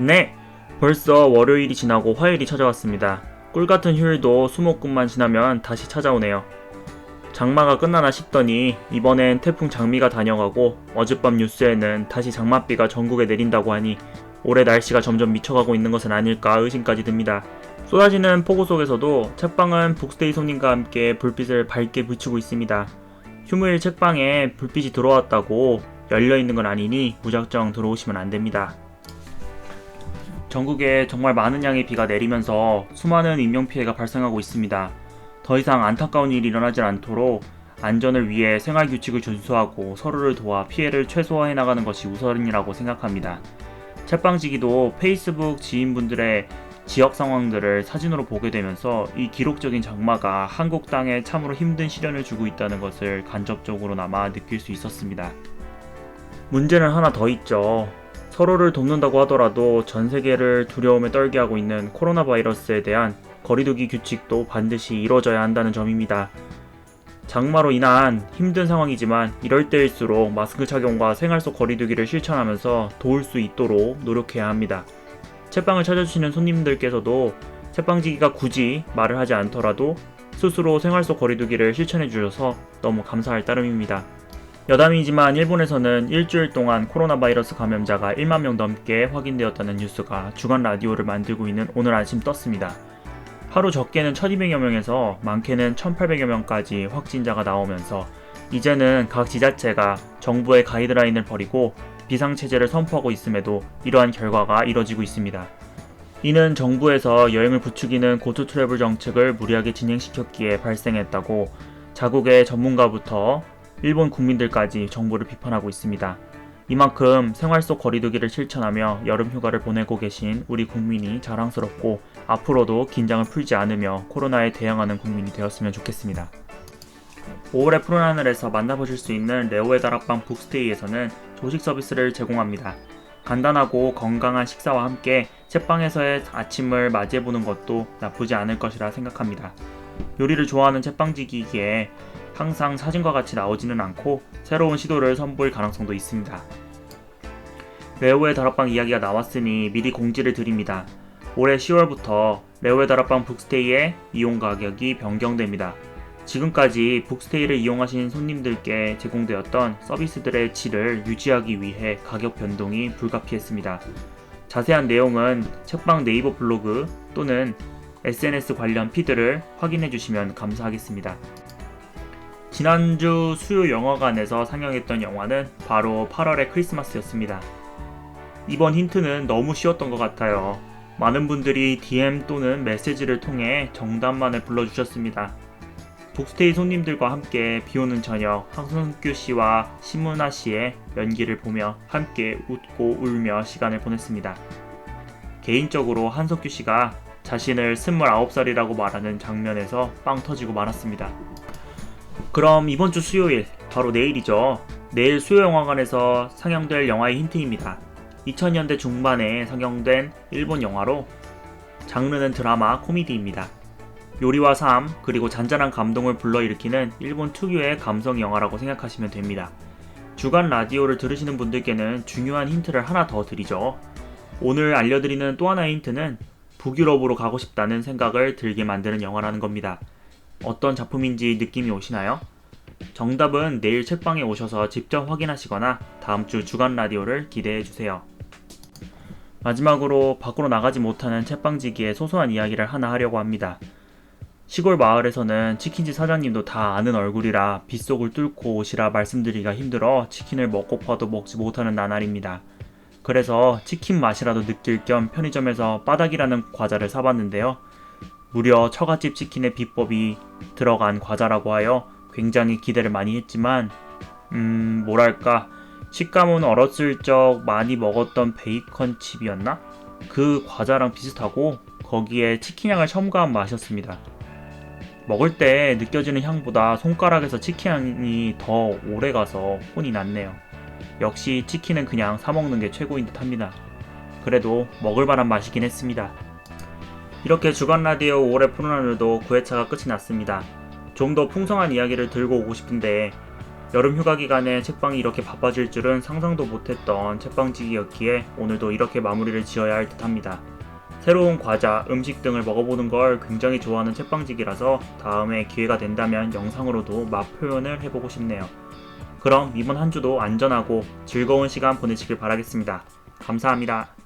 네, 벌써 월요일이 지나고 화요일이 찾아왔습니다. 꿀같은 휴일도 수목금만 지나면 다시 찾아오네요. 장마가 끝나나 싶더니 이번엔 태풍 장미가 다녀가고 어젯밤 뉴스에는 다시 장맛비가 전국에 내린다고 하니 올해 날씨가 점점 미쳐가고 있는 것은 아닐까 의심까지 듭니다. 쏟아지는 폭우 속에서도 책방은 북스테이 손님과 함께 불빛을 밝게 비추고 있습니다. 휴무일 책방에 불빛이 들어왔다고 열려있는 건 아니니 무작정 들어오시면 안됩니다. 전국에 정말 많은 양의 비가 내리면서 수많은 인명피해가 발생하고 있습니다. 더 이상 안타까운 일이 일어나지 않도록 안전을 위해 생활규칙을 준수하고 서로를 도와 피해를 최소화해 나가는 것이 우선이라고 생각합니다. 책방지기도 페이스북 지인분들의 지역 상황들을 사진으로 보게 되면서 이 기록적인 장마가 한국 땅에 참으로 힘든 시련을 주고 있다는 것을 간접적으로나마 느낄 수 있었습니다. 문제는 하나 더 있죠. 서로를 돕는다고 하더라도 전 세계를 두려움에 떨게 하고 있는 코로나 바이러스에 대한 거리두기 규칙도 반드시 이루어져야 한다는 점입니다. 장마로 인한 힘든 상황이지만 이럴 때일수록 마스크 착용과 생활 속 거리두기를 실천하면서 도울 수 있도록 노력해야 합니다. 책방을 찾아주시는 손님들께서도 책방지기가 굳이 말을 하지 않더라도 스스로 생활 속 거리두기를 실천해 주셔서 너무 감사할 따름입니다. 여담이지만 일본에서는 일주일 동안 코로나 바이러스 감염자가 1만 명 넘게 확인되었다는 뉴스가 주간 라디오를 만들고 있는 오늘 아침 떴습니다. 하루 적게는 1200여 명에서 많게는 1800여 명까지 확진자가 나오면서 이제는 각 지자체가 정부의 가이드라인을 버리고 비상체제를 선포하고 있음에도 이러한 결과가 이뤄지고 있습니다. 이는 정부에서 여행을 부추기는 고투 트래블 정책을 무리하게 진행시켰기에 발생했다고 자국의 전문가부터 일본 국민들까지 정부를 비판하고 있습니다. 이만큼 생활 속 거리두기를 실천하며 여름 휴가를 보내고 계신 우리 국민이 자랑스럽고 앞으로도 긴장을 풀지 않으며 코로나에 대응하는 국민이 되었으면 좋겠습니다. 5월의 푸른 하늘에서 만나보실 수 있는 레오의 다락방 북스테이에서는 조식 서비스를 제공합니다. 간단하고 건강한 식사와 함께 책방에서의 아침을 맞이해보는 것도 나쁘지 않을 것이라 생각합니다. 요리를 좋아하는 책방지기이기에 항상 사진과 같이 나오지는 않고 새로운 시도를 선보일 가능성도 있습니다. 레오의 다락방 이야기가 나왔으니 미리 공지를 드립니다. 올해 10월부터 레오의 다락방 북스테이의 이용 가격이 변경됩니다. 지금까지 북스테이를 이용하신 손님들께 제공되었던 서비스들의 질을 유지하기 위해 가격 변동이 불가피했습니다. 자세한 내용은 책방 네이버 블로그 또는 SNS 관련 피드를 확인해 주시면 감사하겠습니다. 지난주 수요 영화관에서 상영했던 영화는 바로 8월의 크리스마스였습니다. 이번 힌트는 너무 쉬웠던 것 같아요. 많은 분들이 DM 또는 메시지를 통해 정답만을 불러주셨습니다. 북스테이 손님들과 함께 비오는 저녁 한석규 씨와 심은하 씨의 연기를 보며 함께 웃고 울며 시간을 보냈습니다. 개인적으로 한석규 씨가 자신을 29살이라고 말하는 장면에서 빵 터지고 말았습니다. 그럼 이번 주 수요일, 바로 내일이죠. 내일 수요영화관에서 상영될 영화의 힌트입니다. 2000년대 중반에 상영된 일본 영화로 장르는 드라마, 코미디입니다. 요리와 삶, 그리고 잔잔한 감동을 불러일으키는 일본 특유의 감성 영화라고 생각하시면 됩니다. 주간 라디오를 들으시는 분들께는 중요한 힌트를 하나 더 드리죠. 오늘 알려드리는 또 하나의 힌트는 북유럽으로 가고 싶다는 생각을 들게 만드는 영화라는 겁니다. 어떤 작품인지 느낌이 오시나요? 정답은 내일 책방에 오셔서 직접 확인하시거나 다음 주 주간 라디오를 기대해주세요. 마지막으로 밖으로 나가지 못하는 책방지기의 소소한 이야기를 하나 하려고 합니다. 시골 마을에서는 치킨집 사장님도 다 아는 얼굴이라 빗속을 뚫고 오시라 말씀드리기가 힘들어 치킨을 먹고파도 먹지 못하는 나날입니다. 그래서 치킨 맛이라도 느낄 겸 편의점에서 바닥이라는 과자를 사봤는데요. 무려 처갓집 치킨의 비법이 들어간 과자라고 하여 굉장히 기대를 많이 했지만 뭐랄까 식감은 어렸을 적 많이 먹었던 베이컨 칩이었나? 그 과자랑 비슷하고 거기에 치킨 향을 첨가한 맛이었습니다. 먹을 때 느껴지는 향보다 손가락에서 치킨 향이 더 오래가서 혼이 났네요. 역시 치킨은 그냥 사먹는 게 최고인 듯 합니다. 그래도 먹을 만한 맛이긴 했습니다. 이렇게 주간 라디오 5월의 푸른 하늘도 9회차가 끝이 났습니다. 좀 더 풍성한 이야기를 들고 오고 싶은데 여름 휴가 기간에 책방이 이렇게 바빠질 줄은 상상도 못했던 책방지기였기에 오늘도 이렇게 마무리를 지어야 할 듯합니다. 새로운 과자, 음식 등을 먹어보는 걸 굉장히 좋아하는 책방지기라서 다음에 기회가 된다면 영상으로도 맛 표현을 해보고 싶네요. 그럼 이번 한 주도 안전하고 즐거운 시간 보내시길 바라겠습니다. 감사합니다.